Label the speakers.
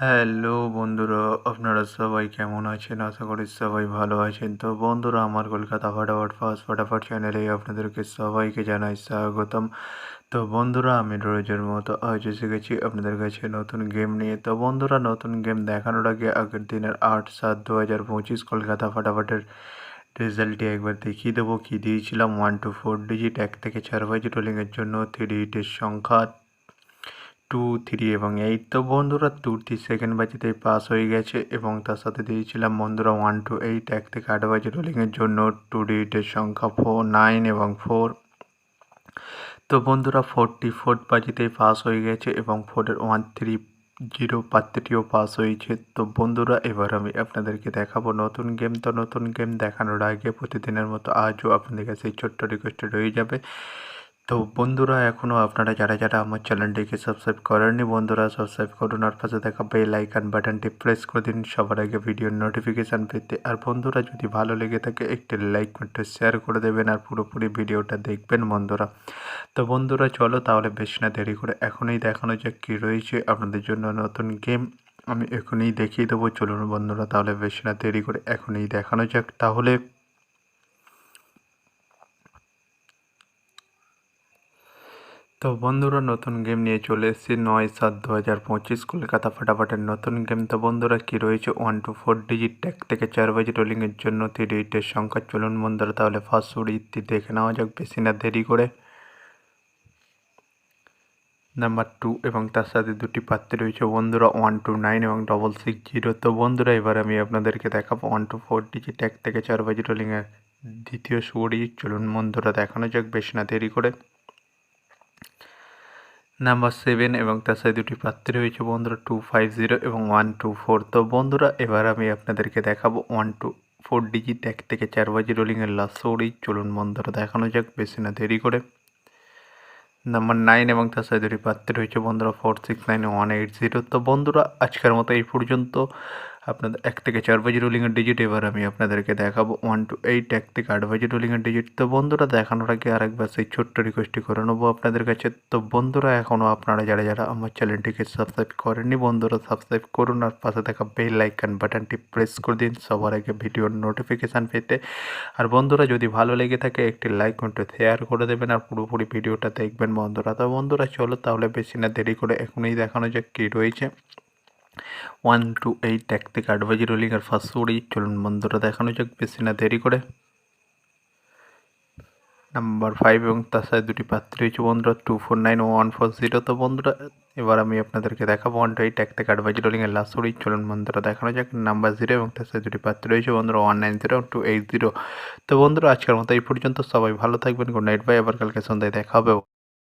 Speaker 1: Hello বন্ধুরা, আপনারা সবাই কেমন আছেন? আশা করি সবাই ভালো আছেন। তো বন্ধুরা, আমার কলকাতা ফটাফট চ্যানেলে আপনাদেরকে সবাইকে জানাই স্বাগতম। তো বন্ধুরা, আমি রোজের মতো আজ এসে গেছি আপনাদের কাছে নতুন গেম নিয়ে। তো বন্ধুরা, নতুন গেম দেখানোর আগে আগের দিনের 8/7/2025 কলকাতা ফটাফটের রেজাল্টটি একবার দেখিয়ে দেবো। কী দিয়েছিলাম? 1 to 4 ডিজিট, 1 থেকে 4 বাজি রোলিংয়ের জন্য 3 ডিজিটের সংখ্যা 2, 3 এবং 8। তো বন্ধুরা, 2টি সেকেন্ড বাজিতেই পাস হয়ে গেছে এবং তার সাথে দিয়েছিলাম বন্ধুরা 1 to 8, 1 থেকে 8 বাজি রোলিংয়ের জন্য 2 ডিজিটের সংখ্যা 4, 9 এবং 4। তো বন্ধুরা, 44 বাজিতেই পাস হয়ে গেছে এবং 4-এর 130 পাত্রটিও পাস হয়েছে। তো বন্ধুরা, এবার আমি আপনাদেরকে দেখাবো নতুন গেম। তো নতুন গেম দেখানোর আগে প্রতিদিনের মতো আজও আপনাদের কাছে এই ছোট্ট রিকোয়েস্টে রয়ে যাবে। তো বন্ধুরা, এখনও আপনারা যারা আমার চ্যানেলটিকে সাবস্ক্রাইব করেননি, বন্ধুরা সাবস্ক্রাইব করুন আর পাশে দেখা বেল আইকন বাটনটি প্রেস করে দিন সবার আগে ভিডিওর নোটিফিকেশান পেতে। আর বন্ধুরা, যদি ভালো লেগে থাকে একটি লাইক করতে শেয়ার করে দেবেন আর পুরোপুরি ভিডিওটা দেখবেন বন্ধুরা। তো বন্ধুরা, চলো তাহলে বেশি না দেরি করে এখনই দেখানো যাক কী রয়েছে আপনাদের জন্য নতুন গেম। আমি এখনই দেখিয়ে দেবো। চলুন বন্ধুরা, তাহলে বেশি না দেরি করে এখনই দেখানো যাক তাহলে। তো বন্ধুরা, নতুন গেম নিয়ে চলে এসেছি 9/7/2025 কলকাতা ফটাফটের নতুন গেম। তো বন্ধুরা, কী রয়েছে? 1 to 4 ডিজিট, 1 থেকে 4 বাজি রোলিংয়ের জন্য 3 ডিজিটের সংখ্যা। চলুন বন্ধুরা, তাহলে ফার্স্ট শুরুতে দেখে নেওয়া যাক বেশি না দেরি করে। নাম্বার 2 এবং তার সাথে দুটি পাত্রে রয়েছে বন্ধুরা 129 এবং 660। তো বন্ধুরা, এবার আমি আপনাদেরকে দেখাবো 1 to 4 ডিজিট, 1 থেকে 4 বাজি রোলিংয়ের দ্বিতীয় সুড়ি। চলুন বন্ধুরা, দেখানো যাক বেশি না দেরি করে। নাম্বার 7 এবং তার সাথে দুটি পাত্রে রয়েছে বন্ধুরা 250 এবং 124। তো বন্ধুরা, এবার আমি আপনাদেরকে দেখাবো 1 to 4 ডিজিট, 1 থেকে 4 বাজি রোলিংয়ের লাস্ট সুড়ি। চলুন বন্ধুরা, দেখানো যাক বেশি না দেরি করে। নাম্বার 9 এবং তার সাথে দুটি পাত্রে রয়েছে বন্ধুরা 469 180। তো বন্ধুরা, আজকের মতো এই পর্যন্ত। আপনাদের 1 থেকে 4 বাজি রোলিংয়ের ডিজিট এবার আমি আপনাদেরকে দেখাবো 1 to 8, 1 থেকে 8 বাজি রোলিংয়ের ডিজিট। তো বন্ধুরা, দেখানোর আগে আরেকবার সেই ছোট্ট রিকোয়েস্টটি করে নেবো আপনাদের কাছে। তো বন্ধুরা, এখনও আপনারা যারা আমার চ্যানেলটিকে সাবস্ক্রাইব করেননি, বন্ধুরা সাবস্ক্রাইব করুন আর পাশে থাকা বেল আইকন বাটনটি প্রেস করে দিন সবার আগে ভিডিওর নোটিফিকেশান পেতে। আর বন্ধুরা, যদি ভালো লেগে থাকে একটি লাইক কমেন্ট শেয়ার করে দেবেন আর পুরোপুরি ভিডিওটা দেখবেন বন্ধুরা। তো বন্ধুরা, চলো তাহলে বেশি না দেরি করে এখনই দেখানো যাক কী রয়েছে। 1 to 8, 1 থেকে 8 বাজি রোলিং আর ফার্স্ট সুড়ি। চলুন বন্ধুরা, দেখানো যাক বেশি না দেরি করে। নাম্বার 5 এবং তার সাথে দুটি পাত্র রয়েছে বন্ধুরা 249 ও 140। তো বন্ধুরা, এবার আমি আপনাদেরকে দেখাবো 1 to 8, 1 থেকে 8 বাজি রোলিংয়ের লাস্ট সুড়ি। চলুন বন্ধুরা, দেখানো যাক। নাম্বার 0 এবং তার সাথে দুটি পাত্র রয়েছে বন্ধুরা 190 এবং 280। তো বন্ধুরা, আজকের মতো এই পর্যন্ত। সবাই ভালো থাকবেন। Good night, bye. আবার কালকে সন্ধ্যায় দেখা হবে।